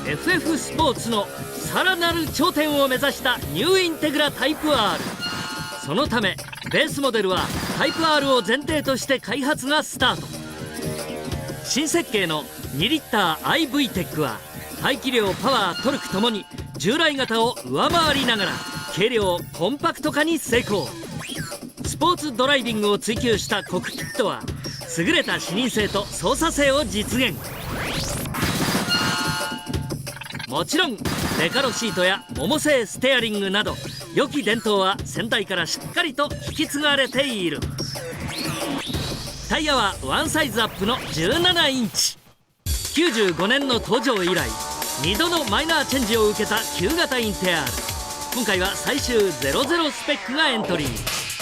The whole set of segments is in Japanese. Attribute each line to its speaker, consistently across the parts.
Speaker 1: FF スポーツのさらなる頂点を目指したニューインテグラタイプ R。 そのためベースモデルはタイプ R を前提として開発がスタート。新設計の2リッター iVTEC は排気量、パワー、トルクともに従来型を上回りながら軽量コンパクト化に成功。スポーツドライビングを追求したコックピットは優れた視認性と操作性を実現。もちろんデカロシートや桃製ステアリングなど良き伝統は先代からしっかりと引き継がれている。タイヤはワンサイズアップの17インチ。95年の登場以来2度のマイナーチェンジを受けた旧型インテ R。 今回は最終00スペックがエントリー。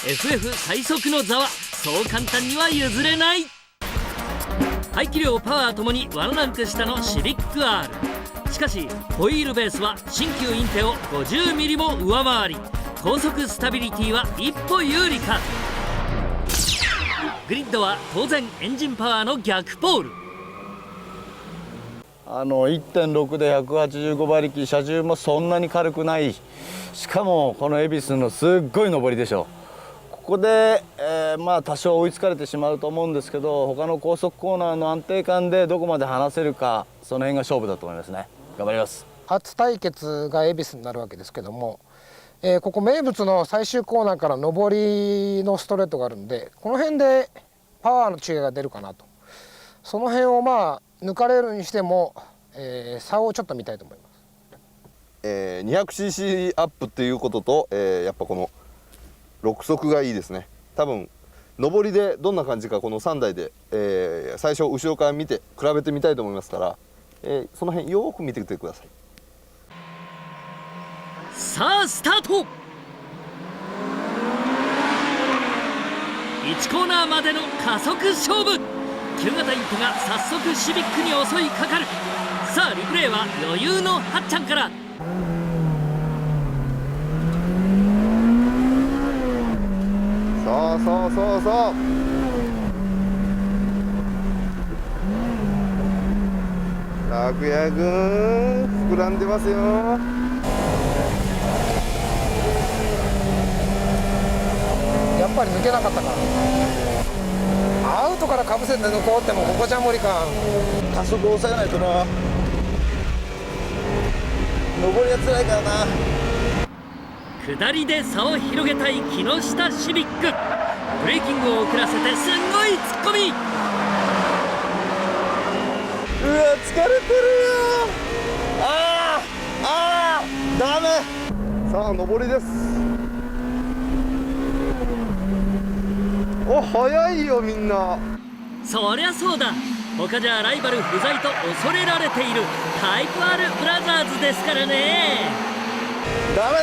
Speaker 1: FF 最速の座はそう簡単には譲れない。排気量、パワーともにワンランク下のシビック R。 しかしホイールベースは新旧インテを 50mm も上回り高速スタビリティは一歩有利か。グリッドは当然エンジンパワーの逆ポール。
Speaker 2: 1.6 で185馬力、車重もそんなに軽くない。しかもこの恵比寿のすっごい上りでしょ。ここで、多少追いつかれてしまうと思うんですけど、他の高速コーナーの安定感でどこまで離せるか、その辺が勝負だと思いますね。頑張ります。
Speaker 3: 初対決が恵比寿になるわけですけども、ここ名物の最終コーナーから上りのストレートがあるんで、この辺でパワーの違いが出るかなと。その辺を抜かれるにしても、差をちょっと見たいと思います。
Speaker 4: 200cc アップっていうことと、やっぱこの6速がいいですね。多分上りでどんな感じかこの3台で、最初後ろから見て比べてみたいと思いますから、その辺よーく見てきてください。
Speaker 1: さあスタート。1コーナーまでの加速勝負。旧型インテが早速シビックに襲いかかる。さあリプレイは余裕のはっちゃんから。
Speaker 4: そう楽也くん膨らんでますよ。
Speaker 3: やっぱり抜けなかったか。アウトからかぶせて抜こうってもここじゃ無理か。
Speaker 2: 加速を抑えないとな。上りが辛いからな。
Speaker 1: 下りで差を広げたい木下シビック。ブレーキングを遅らせてすんごい突っ込み。
Speaker 2: うわ疲れてるよ。ダメ。
Speaker 4: さあ上りです。お早いよみんな。
Speaker 1: そりゃそうだ。他じゃライバル不在と恐れられているタイプ R ブラザーズですからね。
Speaker 2: ダメ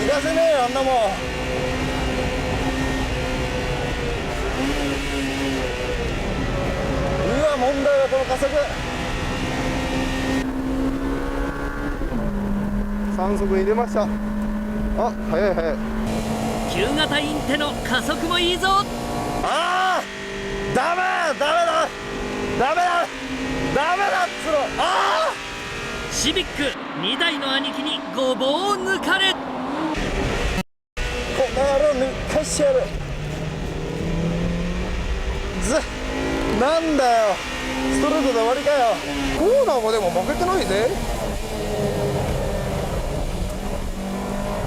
Speaker 2: 行かせねえよあんなもん。問題はこの加速。
Speaker 4: 3速入れました。早い。
Speaker 1: 旧型インテの加速もいいぞ。
Speaker 2: ダメだっつろ。
Speaker 1: シビック2台の兄貴にごぼうを抜かれ。
Speaker 2: この野郎抜かしてやる。なんだよストレートで終わりかよ。
Speaker 3: コーナーもでも負けてないぜ。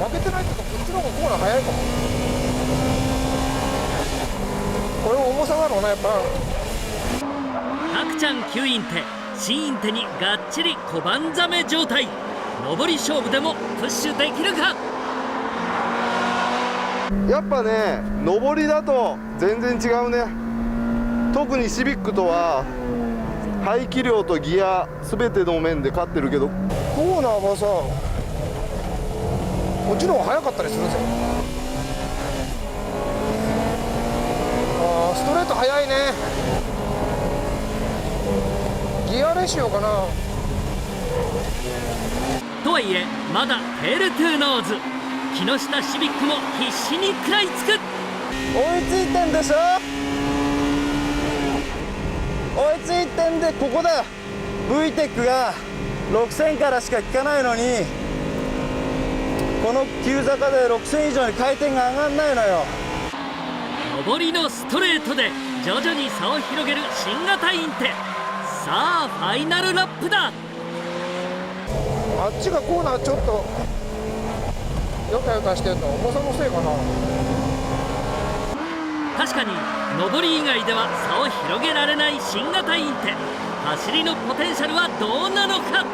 Speaker 3: 負けてないっていうかこっちの方がコーナー早いかも。これも重さだろうなやっぱ。
Speaker 1: タクちゃん旧インテ新インテにがっちり小判ザメ状態。上り勝負でもプッシュできるか。
Speaker 4: やっぱね上りだと全然違うね。特にシビックとは排気量とギア全ての面で勝ってるけど、
Speaker 3: コーナーはさこっちの方が速かったりするぜ。ストレート速いね。ギアレシオかな。
Speaker 1: とはいえまだテールトゥーノーズ。木下シビックも必死に食らいつく。
Speaker 2: 追いついてんでしょ。追いついてんでここだよ。VTEC が6000からしか効かないのに、この急坂で6000以上に回転が上がんないのよ。
Speaker 1: 上りのストレートで徐々に差を広げる新型インテ。さあファイナルラップだ。
Speaker 3: あっちがコーナーちょっとヨタヨタしてるの重さのせいかな。
Speaker 1: 確かに上り以外では差を広げられない新型インテ。走りのポテンシャルはどうなのか。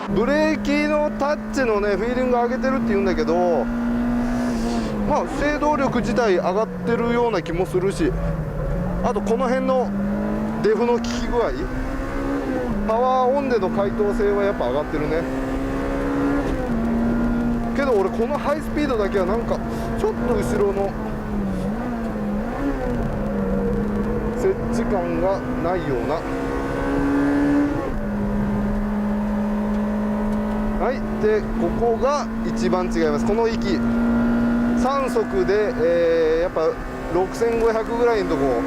Speaker 4: ブレーキのタッチのねフィーリング上げてるって言うんだけど、まあ制動力自体上がってるような気もするし、あとこの辺のデフの効き具合、パワーオンでの解答性はやっぱ上がってるね。けど俺このハイスピードだけはなんかちょっと後ろの接地感がないような。はい、でここが一番違います。この域3速で、やっぱ6500ぐらいのとこ。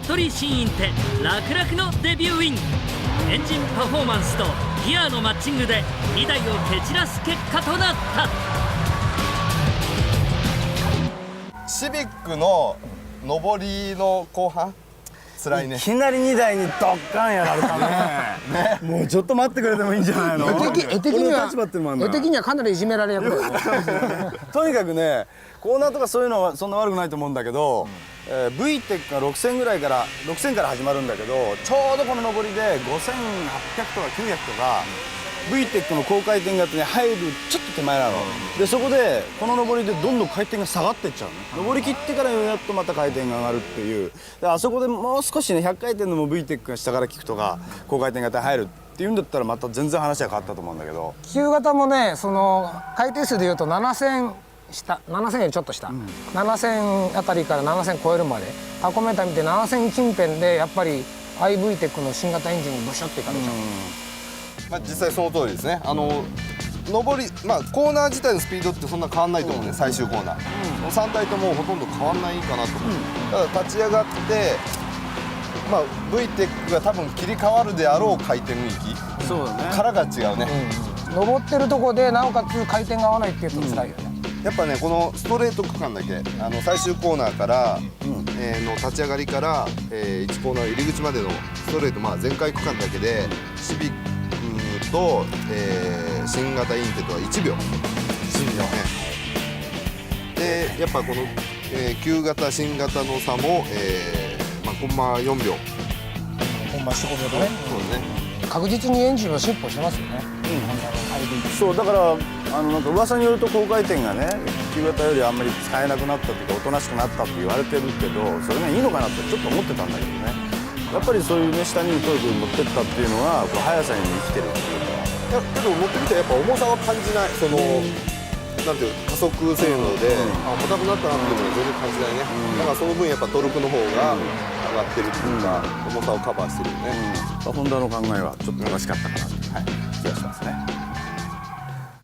Speaker 1: 服部新インテ楽々のデビューウィン。エンジンパフォーマンスとギアのマッチングで2台を蹴散らす結果となった。
Speaker 4: シビックの上りの後半辛いね。
Speaker 2: いきなり2台にドッカンやられたね。もうちょっと待ってくれてもいいんじゃないの。
Speaker 3: 絵的には
Speaker 2: 立場っていうのもあるんだ
Speaker 3: 絵的にはかなりいじめられ役だよね。
Speaker 2: とにかくね、コーナーとかそういうのはそんな悪くないと思うんだけど、VTEC が6000から始まるんだけど、ちょうどこの上りで5800とか900とか VTEC の高回転型に入るちょっと手前なので、そこでこの上りでどんどん回転が下がっていっちゃうの。上り切ってからやっとまた回転が上がるっていう。であそこでもう少しね、100回転でも VTEC が下から効くとか高回転型に入るっていうんだったらまた全然話は変わったと思うんだけど、
Speaker 3: 旧型もね、その回転数でいうと7000下、7000よりちょっと下、7000あたりから7000超えるまでタコメーター見て7000近辺でやっぱり iVTEC の新型エンジンにブシュっていかれちゃう。
Speaker 4: まあ、実際その通りですね。上り、まあ、コーナー自体のスピードってそんな変わんないと思うね、最終コーナー、3台ともほとんど変わんないかなと思う、ただ立ち上がって、まあ、VTEC が多分切り替わるであろう回転域
Speaker 2: そうだね
Speaker 4: からが違うね、
Speaker 3: 登ってるとこでなおかつ回転が合わないっていうと辛いよね。
Speaker 4: やっぱね、このストレート区間だけ最終コーナーから、の立ち上がりから、1コーナー入り口までのストレート、まあ、全開区間だけでシビックと、新型インテとは1秒、でやっぱこの、旧型新型の差も、まあ、コンマ4秒、
Speaker 3: 本番45秒でね、
Speaker 4: そうだね。
Speaker 3: 確実にエンジンを進歩してますよね。
Speaker 2: そうだからなんか噂によると高回転がね、旧型よりあんまり使えなくなったっていうかおとなしくなったって言われてるけど、それがいいのかなってちょっと思ってたんだけどね、やっぱりそういうね、下にトルクに乗ってったっていうのはこう速さにも生きてるっていうか。
Speaker 4: いやけど乗ってみてやっぱ重さは感じない、その、なんていう加速性能で、重たくなったなっていうのは全然感じないね、だからその分やっぱトルクの方が上がってるっていうか、重さをカバーしてるよね、
Speaker 2: ホンダの考えはちょっと正しかったかなという気がしますね。